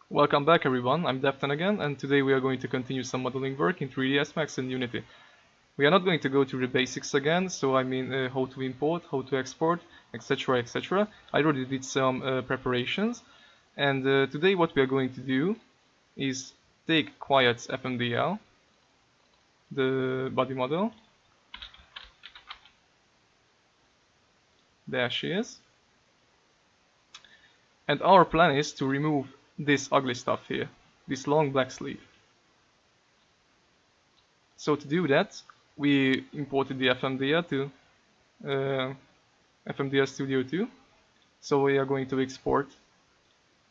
Welcome back everyone, I'm Defton again, and today we are going to continue some modeling work in 3ds Max and Unity. We are not going to go through the basics again, so I mean how to import, how to export, etc, etc. I already did some preparations, and today what we are going to do is take Quiet's FMDL, the body model, there she is, and our plan is to remove this ugly stuff here, this long black sleeve. So to do that, we imported the FMDL to FMDL Studio 2. So we are going to export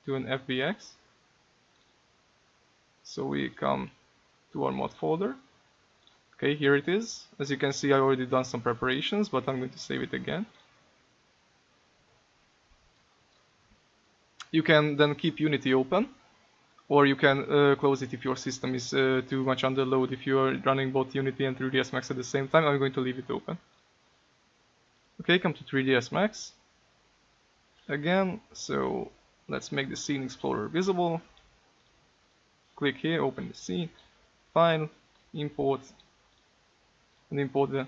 to an FBX. So we come to our mod folder. Okay, here it is. As you can see, I already done some preparations, but I'm going to save it again. You can then keep Unity open, or you can close it if your system is too much under load. If you are running both Unity and 3ds Max at the same time, I'm going to leave it open. Okay, come to 3ds Max again. So let's make the Scene Explorer visible. Click here, open the scene, File, Import, and import the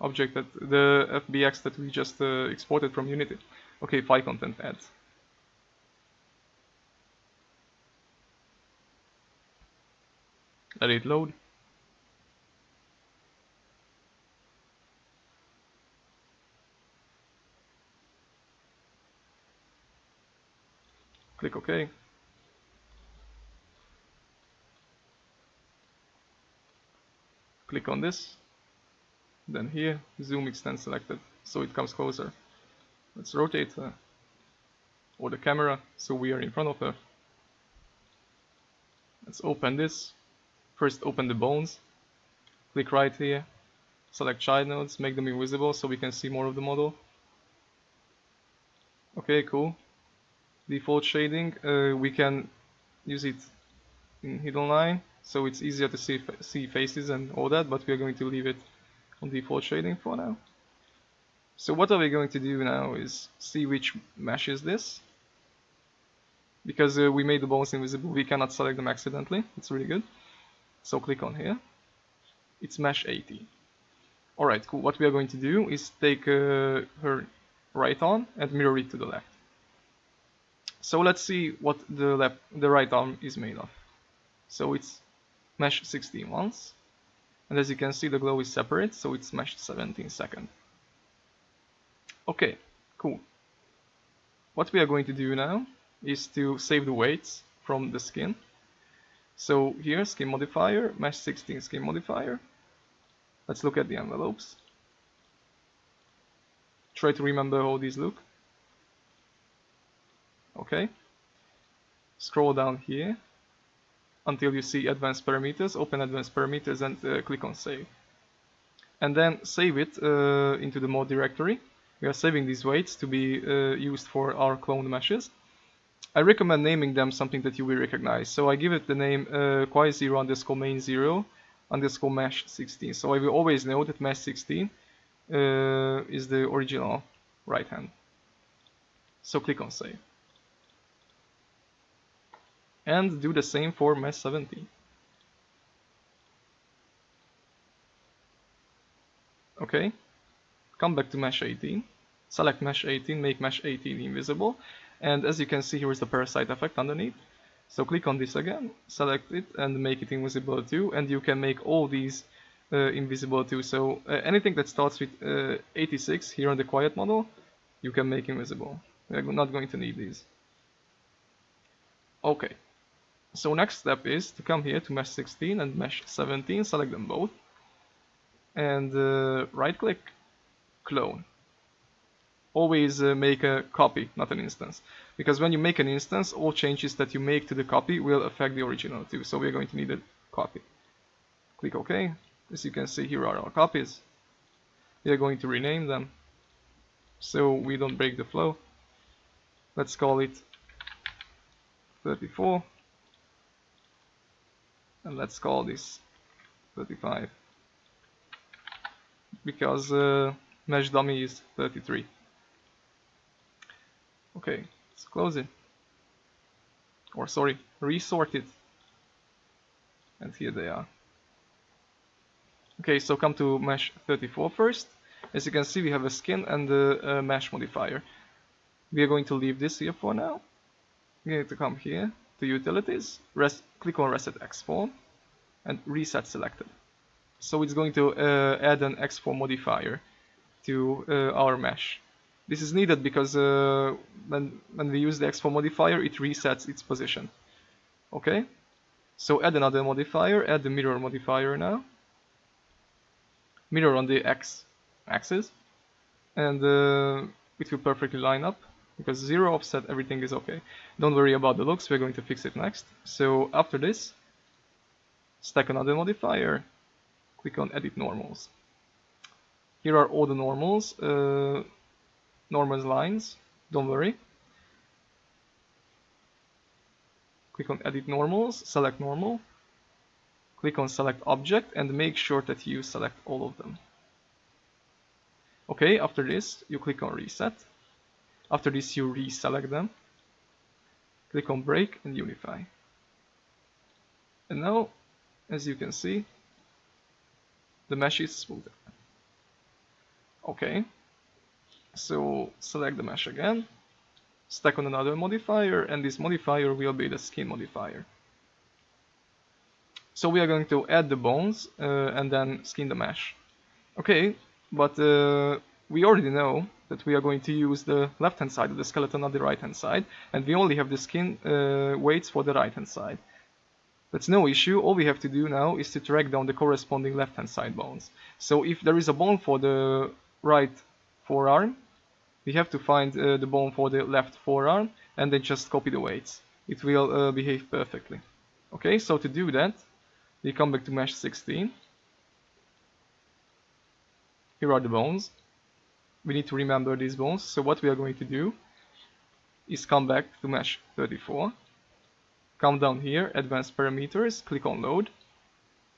object that the FBX that we just exported from Unity. Okay, file content add. Let it load. Click OK. Click on this. Then here, zoom extend selected, so it comes closer. Let's rotate her, or the camera, so we are in front of her. Let's open this. First open the bones. Click right here. Select child nodes, make them invisible so we can see more of the model. Okay, cool. Default shading, we can use it in hidden line, so it's easier to see faces and all that, but we are going to leave it on default shading for now. So what are we going to do now is see which mesh is this. Because we made the bones invisible, we cannot select them accidentally. It's really good. So click on here. It's mesh 80. Alright, cool. What we are going to do is take her right arm and mirror it to the left. So let's see what the right arm is made of. So it's mesh 16 once. And as you can see, the glow is separate, so it's mesh 17 second. Okay, cool. What we are going to do now is to save the weights from the skin. So here, skin modifier, mesh 16 skin modifier. Let's look at the envelopes. Try to remember how these look. Okay. Scroll down here until you see advanced parameters. Open advanced parameters and click on save. And then save it into the mod directory. We are saving these weights to be used for our cloned meshes. I recommend naming them something that you will recognize. So I give it the name quiet0 underscore main 0 underscore mesh 16. So I will always know that mesh 16 is the original right hand. So click on save. And do the same for mesh 17. Okay, come back to mesh 18. Select mesh 18, make mesh 18 invisible. And as you can see, here is the parasite effect underneath. So click on this again, select it and make it invisible too. And you can make all these invisible too. So anything that starts with 86 here on the quiet model, you can make invisible. We're not going to need these. Okay, so next step is to come here to mesh 16 and mesh 17, select them both. And right click, clone. Always make a copy, not an instance. Because when you make an instance, all changes that you make to the copy will affect the original too. So we're going to need a copy. Click OK. As you can see, here are our copies. We are going to rename them so we don't break the flow. Let's call it 34. And let's call this 35. Because mesh dummy is 33. Okay, let's close it. or sorry, resorted, and here they are. Okay, so come to mesh 34 first. As you can see, we have a skin and a mesh modifier. We are going to leave this here for now. We need to come here to utilities, click on reset xform, and reset selected. So it's going to add an xform modifier to our mesh. This is needed because when we use the xform modifier, it resets its position. Okay, so add another modifier, add the mirror modifier now. Mirror on the x-axis, and it will perfectly line up because 0 offset, everything is okay. Don't worry about the looks, we're going to fix it next. So after this, stack another modifier, click on edit normals. Here are all the normals, normals lines, don't worry. Click on edit normals, select normal, click on select object, and make sure that you select all of them. Okay, after this, you click on reset. After this, you reselect them. Click on break and unify. And now, as you can see, the mesh is smoother. Okay, so select the mesh again, stack on another modifier, and this modifier will be the skin modifier. So we are going to add the bones and then skin the mesh. Okay, but we already know that we are going to use the left hand side of the skeleton, not the right hand side, and we only have the skin weights for the right hand side. That's no issue. All we have to do now is to track down the corresponding left hand side bones. So if there is a bone for the right forearm, we have to find the bone for the left forearm and then just copy the weights. It will behave perfectly. Okay, so to do that, we come back to mesh 16. Here are the bones. We need to remember these bones. So what we are going to do is come back to mesh 34. Come down here, advanced parameters, click on load.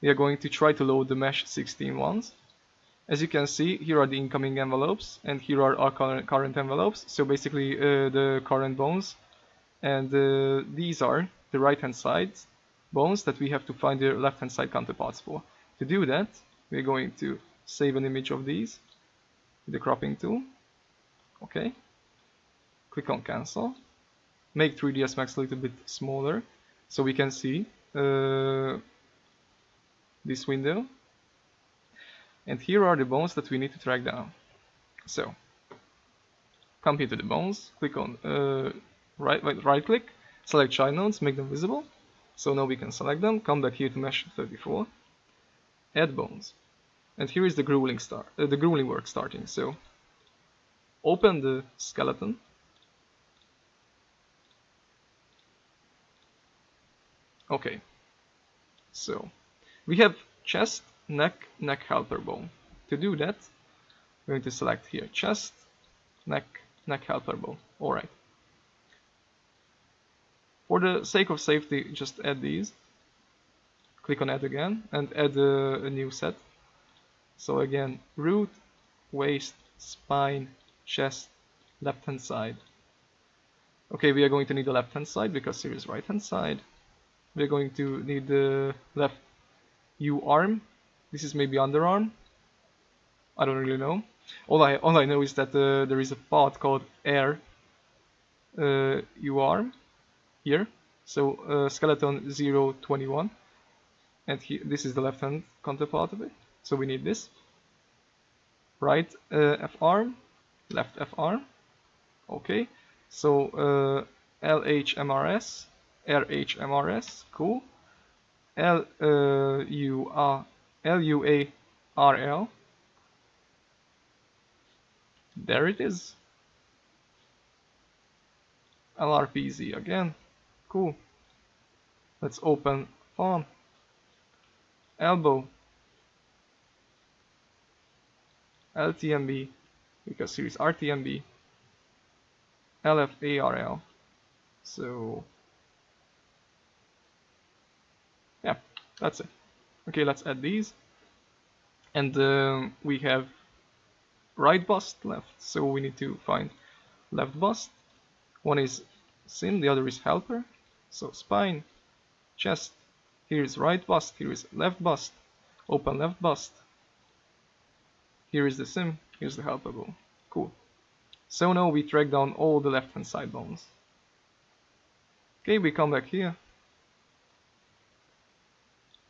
We are going to try to load the mesh 16 ones. As you can see, here are the incoming envelopes and here are our current envelopes. So basically the current bones, and these are the right hand side bones that we have to find the left hand side counterparts for. To do that, we're going to save an image of these with the cropping tool. Okay, click on cancel, make 3ds Max a little bit smaller so we can see this window. And here are the bones that we need to track down. So come here to the bones, click on right click, select child nodes, make them visible. So now we can select them, come back here to mesh 34, add bones. And here is the grueling work starting. So open the skeleton. Okay, so we have chest, neck helper bone. To do that, we're going to select here chest, neck helper bone. Alright. For the sake of safety, just add these. Click on add again and add a new set. So again, root, waist, spine, chest, left hand side. Okay, we are going to need the left hand side because here is right hand side. We're going to need the left U arm. This is maybe underarm. I don't really know. All I know is that there is a part called air U arm here. So skeleton 021, and this is the left hand counterpart of it. So we need this. Right F arm, left F arm. Okay. So LHMRS, RHMRS, cool. LUARL. There it is. LRPZ again. Cool. Let's open farm. Elbow. LTMB, because here is RTMB. LFARL. So yeah, that's it. Okay, let's add these. And we have right bust left, so we need to find left bust. One is sim, the other is helper. So spine, chest, here is right bust, here is left bust, open left bust, here is the sim, here's the helper bone. Cool. So now we track down all the left hand side bones. Okay, we come back here,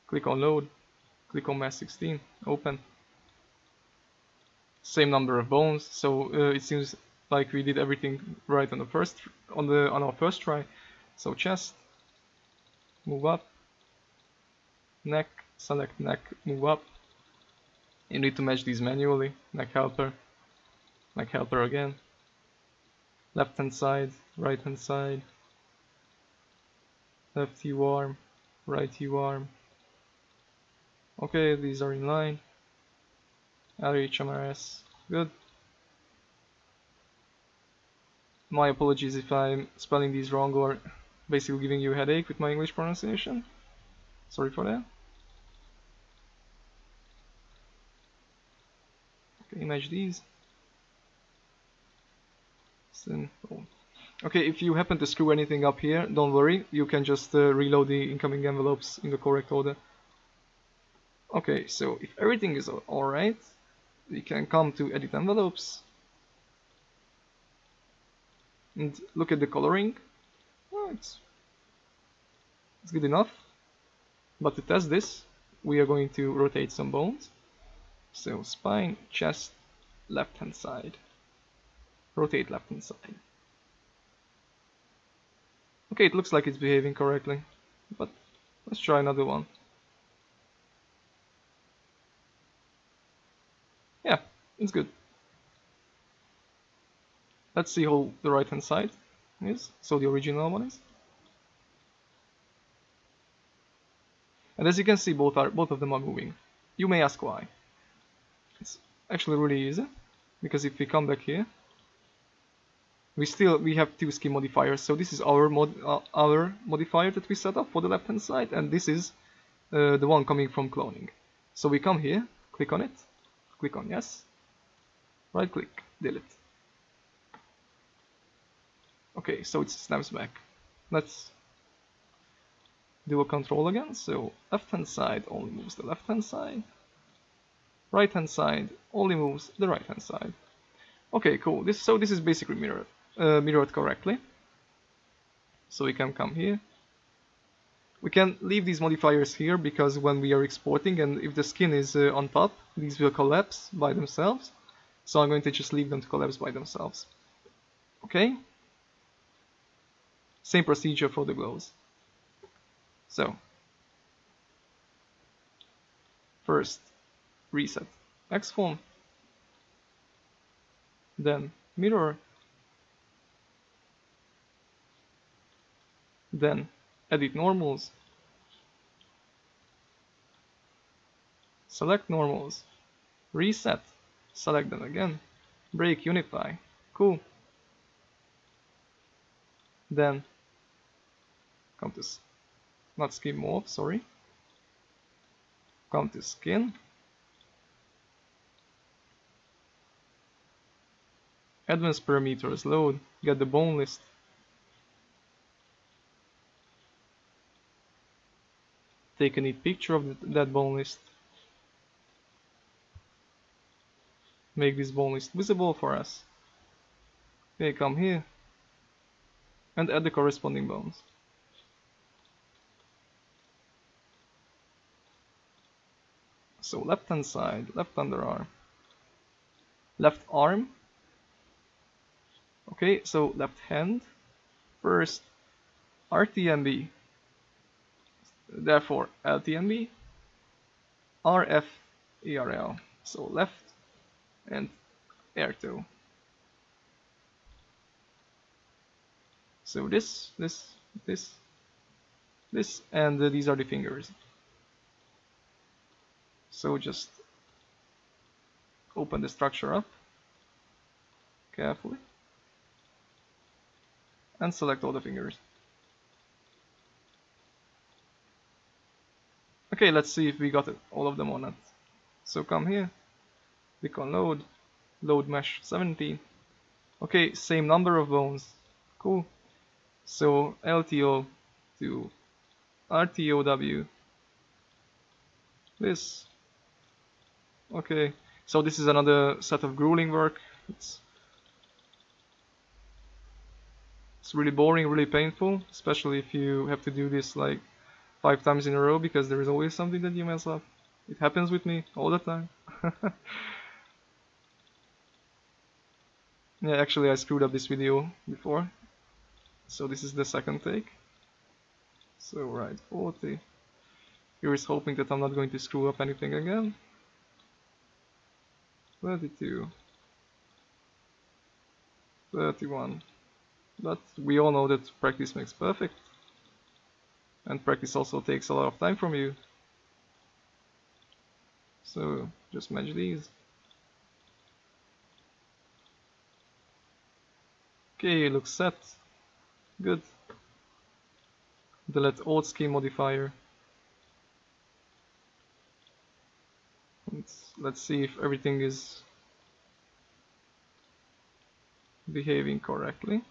click on load, click on mass 16, open. Same number of bones, so it seems like we did everything right on our first try. So chest, move up, neck, select neck, move up. You need to match these manually. Neck helper again. Left hand side, right hand side, left U arm, right U arm. Okay, these are in line. LHMRS, good. My apologies if I'm spelling these wrong or basically giving you a headache with my English pronunciation. Sorry for that. Okay, image these. Okay, if you happen to screw anything up here, don't worry, you can just reload the incoming envelopes in the correct order. Okay, so if everything is alright, we can come to edit envelopes and look at the coloring. Oh, it's good enough. But to test this, we are going to rotate some bones. So spine, chest, left hand side. Rotate left hand side. Okay, it looks like it's behaving correctly, but let's try another one. Yeah, it's good. Let's see how the right hand side is, so the original one is. And as you can see, both of them are moving. You may ask why. It's actually really easy, because if we come back here, we have two skin modifiers. So this is our modifier that we set up for the left hand side, and this is the one coming from cloning. So we come here, click on it, click on yes, right click, delete. Okay, so it snaps back. Let's do a control again. So left hand side only moves the left hand side, right hand side only moves the right hand side. Okay, cool. This is basically mirrored correctly. So we can come here. We can leave these modifiers here because when we are exporting and if the skin is on top, these will collapse by themselves. So I'm going to just leave them to collapse by themselves. Okay. Same procedure for the glows. So first reset XForm, then mirror, then edit normals, select normals, reset, select them again, break, unify, cool. Then come to not skin morph, sorry. Come to skin, advanced parameters, load, get the bone list. Take a neat picture of that bone list. Make this bone list visible for us. Okay, come here and add the corresponding bones. So left hand side, left underarm, left arm. Okay, so left hand. First RTMB, therefore LTMB, RF ERL. So left and air toe. So this, and these are the fingers. So just open the structure up carefully and select all the fingers. Okay, let's see if we got all of them or not. So come here, click on load, load mesh 17. Okay, same number of bones, cool. So LTO do RTOW this. Okay, so this is another set of grueling work. It's really boring, really painful, especially if you have to do this like 5 times in a row, because there is always something that you mess up. It happens with me all the time. Yeah, actually I screwed up this video before, so this is the second take. So right, 40. Here is hoping that I'm not going to screw up anything again. 32. 31. But we all know that practice makes perfect. And practice also takes a lot of time from you. So just match these. Okay, looks set. Good. Delete old scheme modifier. And let's see if everything is behaving correctly.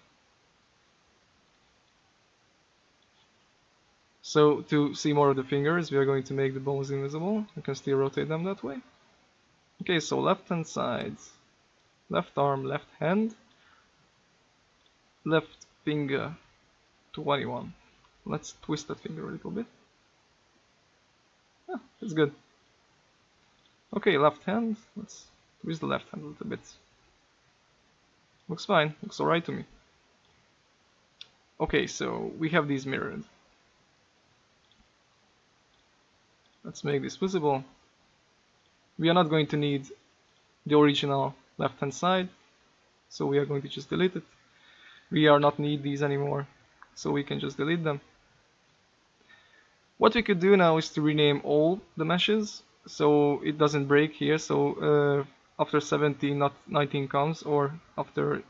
So to see more of the fingers, we are going to make the bones invisible. You can still rotate them that way. Okay, so left hand side, left arm, left hand, left finger, 21. Let's twist that finger a little bit. Ah, that's good. Okay, left hand, let's twist the left hand a little bit. Looks fine, looks alright to me. Okay, so we have these mirrored. Let's make this visible. We are not going to need the original left hand side, so we are going to just delete it. We are not need these anymore, so we can just delete them. What we could do now is to rename all the meshes so it doesn't break here. So after 17 not 19 comes, or after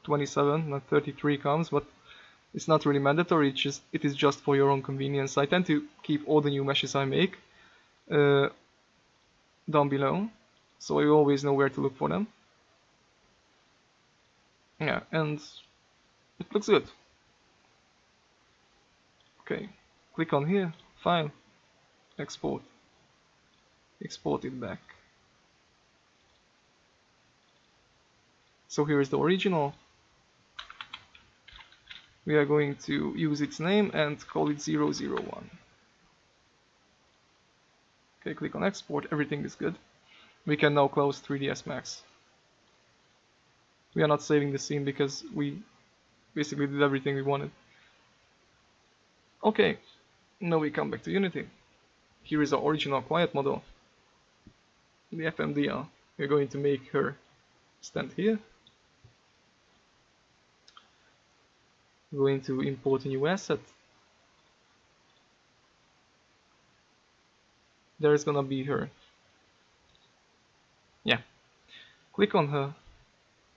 27 not 33 comes, but it's not really mandatory. It is just for your own convenience. I tend to keep all the new meshes I make down below, so I always know where to look for them. Yeah, and it looks good. Okay, click on here, file, export, export it back. So here is the original. We are going to use its name and call it 001. Okay, click on export, everything is good. We can now close 3ds Max. We are not saving the scene because we basically did everything we wanted. Okay, now we come back to Unity. Here is our original quiet model. The FMDR. We're going to make her stand here. We're going to import a new asset. There's gonna be her. Yeah. Click on her.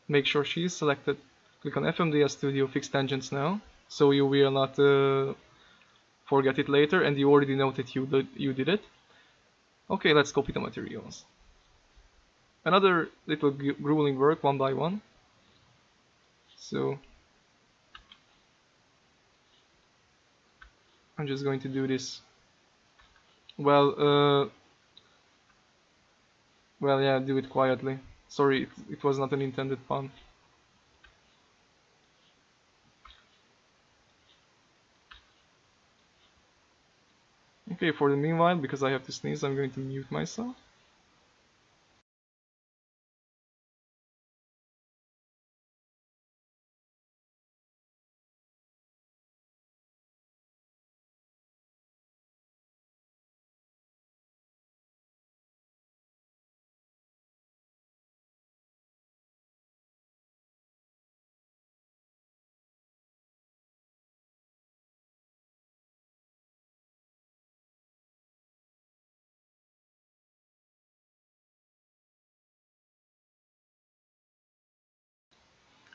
Make sure she is selected. Click on FMDR Studio, fix tangents now, so you will not forget it later, and you already know that you did it. Okay, let's copy the materials. Another little grueling work, one by one. So I'm just going to do this. Well, yeah, do it quietly. Sorry, it was not an intended pun. Okay, for the meanwhile, because I have to sneeze, I'm going to mute myself.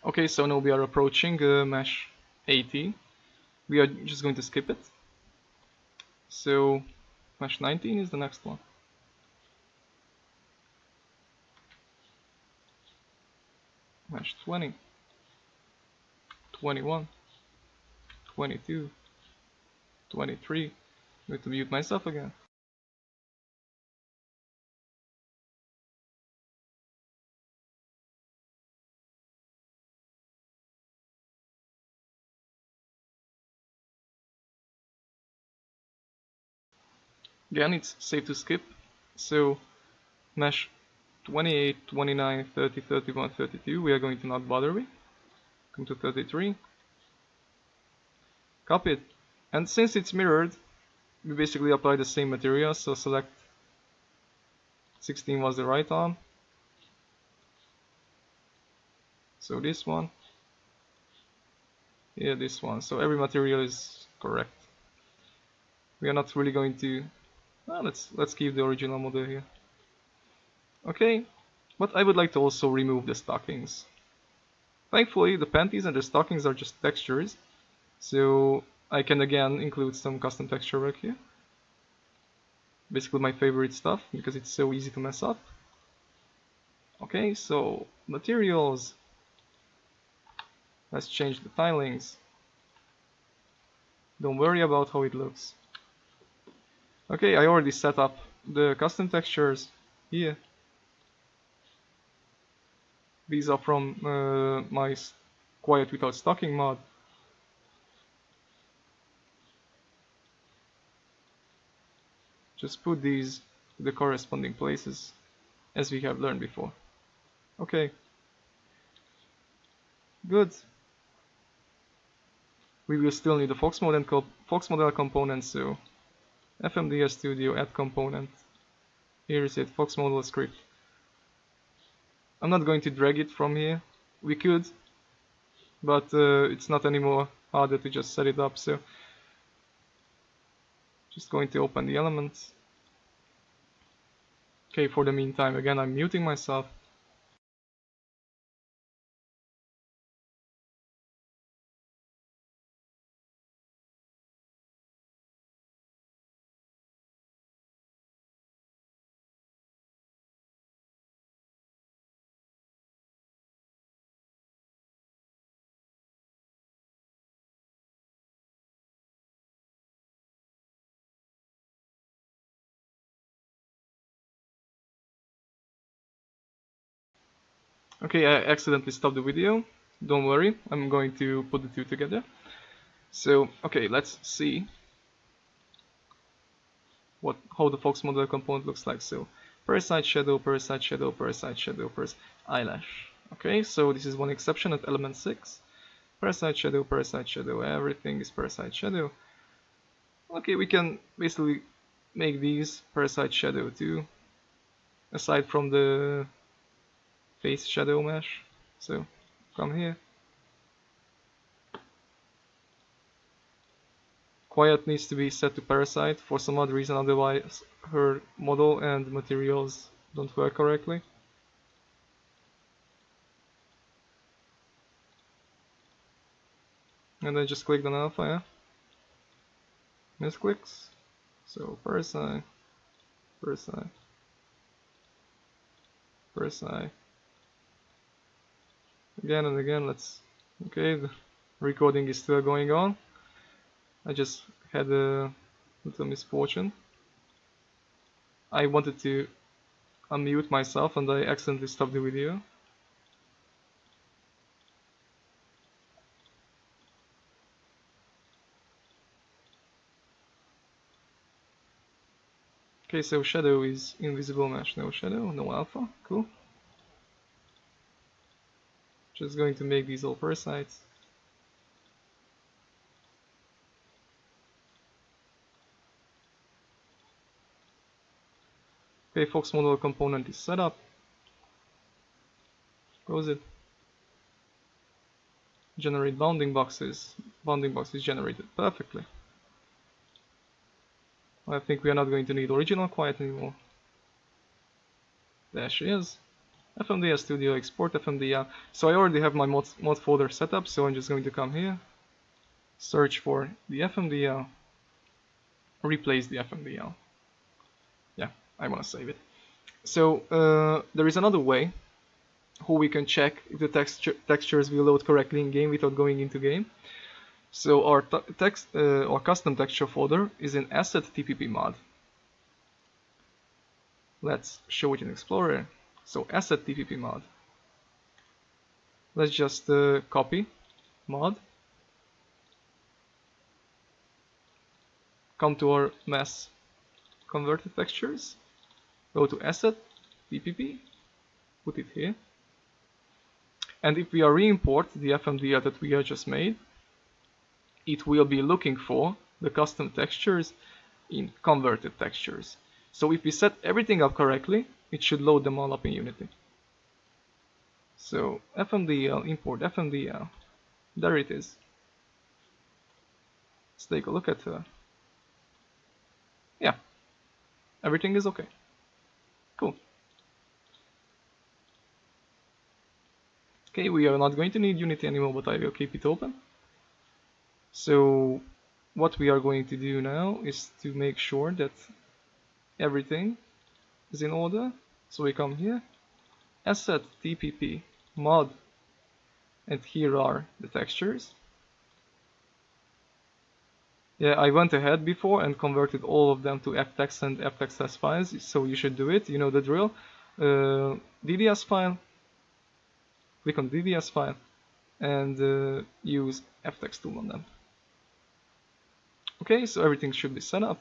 Okay, so now we are approaching mesh 80. We are just going to skip it. So mesh 19 is the next one. Mesh 20, 21, 22, 23. Need to mute myself again. Again, it's safe to skip. So mesh 28, 29, 30, 31, 32, we are going to not bother with. Come to 33. Copy it. And since it's mirrored, we basically apply the same material, so select 16 was the right arm. So this one. Yeah, this one. So every material is correct. We are not really going to... Well, let's keep the original model here. Okay, but I would like to also remove the stockings. Thankfully, the panties and the stockings are just textures, so I can again include some custom texture work here. Basically my favorite stuff, because it's so easy to mess up. Okay, so materials. Let's change the tilings. Don't worry about how it looks. Okay, I already set up the custom textures here. These are from my Quiet Without Stocking mod. Just put these to the corresponding places, as we have learned before. Okay. Good. We will still need a Fox model component, so FMDS Studio add component. Here is it, Fox model script. I'm not going to drag it from here. We could, but it's not anymore harder to just set it up, so just going to open the element. Okay, for the meantime, again, I'm muting myself. Okay, I accidentally stopped the video. Don't worry, I'm going to put the two together. So, okay, let's see how the Fox model component looks like. So, per side shadow, per side shadow, per side shadow, per eyelash. Okay, so this is one exception at element 6. Per side shadow, everything is per side shadow. Okay, we can basically make these per side shadow too, aside from the face shadow mesh. So come here. Quiet needs to be set to parasite for some odd reason, otherwise her model and materials don't work correctly. And then just click on alpha, yeah? Misclicks. So parasite, parasite, parasite. Again and again, okay, the recording is still going on. I just had a little misfortune. I wanted to unmute myself and I accidentally stopped the video. Okay, so shadow is invisible mesh, no shadow, no alpha, cool. Just going to make these all parasites. Okay, Fox model component is set up. Close it. Generate bounding boxes. Bounding box is generated perfectly. I think we are not going to need original quiet anymore. There she is. FMDS Studio, export FMDL. So I already have my mod folder set up, so I'm just going to come here, search for the FMDL, replace the FMDL. Yeah, I want to save it. So there is another way how we can check if the textures will load correctly in game without going into game. So our our custom texture folder is in asset tpp mod. Let's show it in Explorer. So asset tpp mod. Let's just copy mod, come to our mass converted textures, go to asset tpp, put it here, and if we are re-import the FMDL that we have just made, it will be looking for the custom textures in converted textures. So if we set everything up correctly, it should load them all up in Unity. So FMDL, import FMDL, there it is. Let's take a look at yeah, everything is okay. Cool. Okay, we are not going to need Unity anymore, but I will keep it open. So what we are going to do now is to make sure that everything is in order. So we come here, asset tpp mod, and here are the textures. Yeah, I went ahead before and converted all of them to ftext and ftext files, so you should do it, you know the drill. DDS file, click on DDS file, and use ftext tool on them. Okay, so everything should be set up.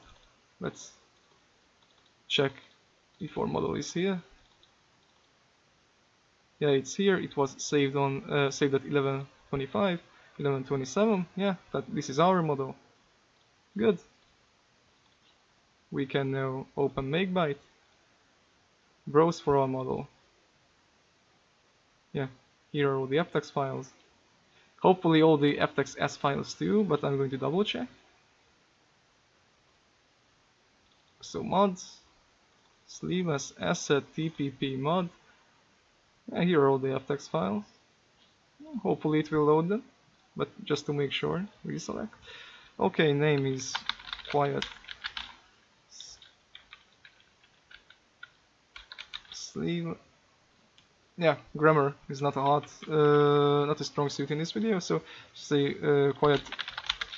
Let's check if our model is here. Yeah, it's here. It was saved on saved at 11:25, 11:27. Yeah, this is our model. Good. We can now open Makebyte, browse for our model. Yeah, here are all the ftext files. Hopefully all the ftext files too, but I'm going to double check. So mods, sleeveless asset tpp mod. And here are all the ftext files. Hopefully it will load them, but just to make sure, reselect. Okay, name is quiet sleeve. Yeah, grammar is not not a strong suit in this video, so say quiet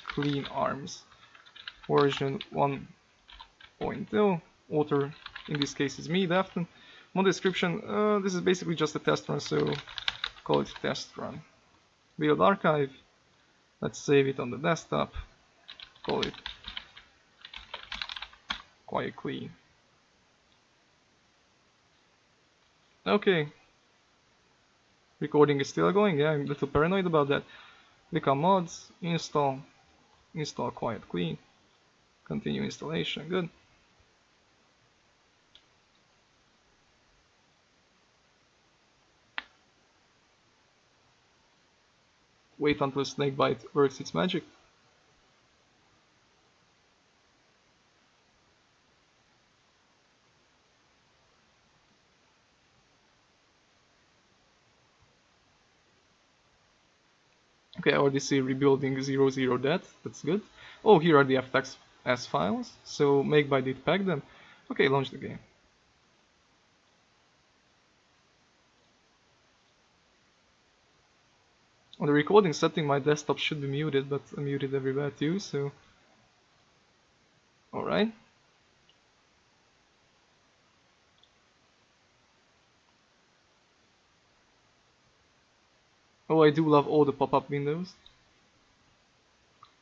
clean arms. Version 1.0. Author in this case is me, Dafton. Mod description, this is basically just a test run, so call it test run. Build archive, let's save it on the desktop, call it quiet clean. Okay, recording is still going, yeah, I'm a little paranoid about that. Click on mods, install quiet clean, continue installation, good. Wait until Snakebite works its magic. Okay, I already see rebuilding 00 dead, that's good. Oh, here are the ftext files, so Makebyte did pack them. Okay, launch the game. On the recording setting, my desktop should be muted, but I muted everywhere too, so... Alright. Oh, I do love all the pop-up windows.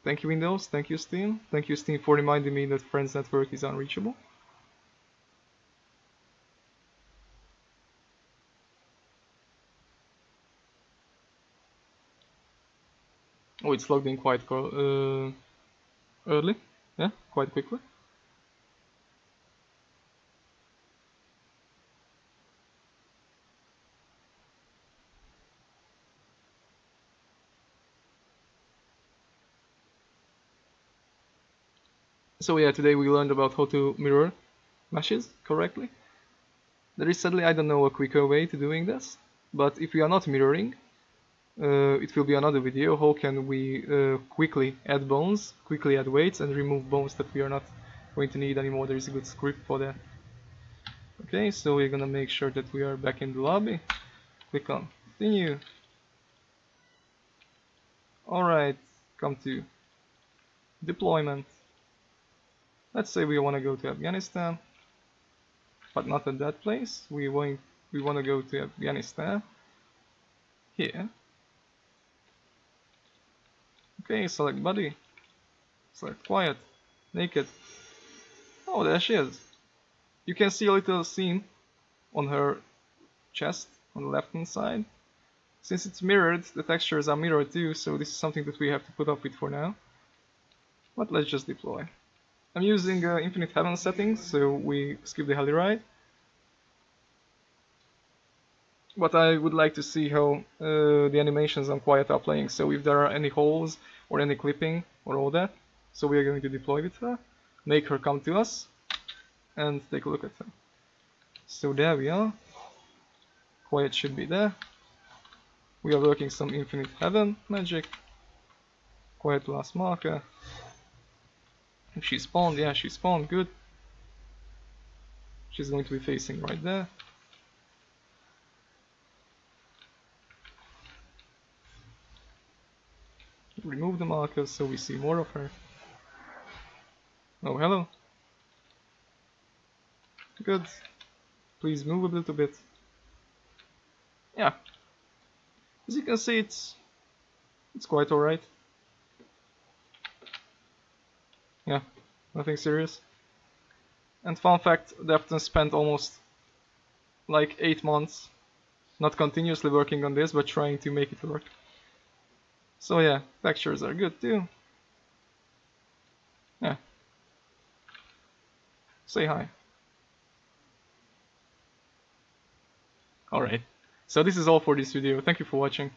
Thank you, Windows. Thank you, Steam. Thank you, Steam, for reminding me that Friends Network is unreachable. Oh, it's logged in quite early. Yeah, quite quickly. So yeah, today we learned about how to mirror meshes correctly. There is sadly, I don't know, a quicker way to doing this, but if we are not mirroring, it will be another video. How can we quickly add bones, quickly add weights, and remove bones that we are not going to need anymore. There is a good script for that. Okay, so we're gonna make sure that we are back in the lobby. Click on continue. Alright, come to deployment. Let's say we want to go to Afghanistan, but not at that place. We want to go to Afghanistan here. Okay, select body, select quiet, naked. Oh, there she is. You can see a little seam on her chest on the left hand side. Since it's mirrored, the textures are mirrored too, so this is something that we have to put up with for now. But let's just deploy. I'm using infinite heaven settings, so we skip the heli ride. But I would like to see how the animations on quiet are playing, so if there are any holes or any clipping or all that. So we are going to deploy with her, make her come to us, and take a look at her. So there we are. Quiet should be there. We are working some infinite heaven magic. Quiet last marker. She spawned, yeah, she spawned, good. She's going to be facing right there. Remove the markers so we see more of her. Oh, hello. Good. Please move a little bit. Yeah. As you can see, it's quite alright. Yeah, nothing serious. And fun fact, Defton spent almost like 8 months, not continuously working on this, but trying to make it work. So yeah, textures are good too. Yeah. Say hi. Alright. So this is all for this video. Thank you for watching.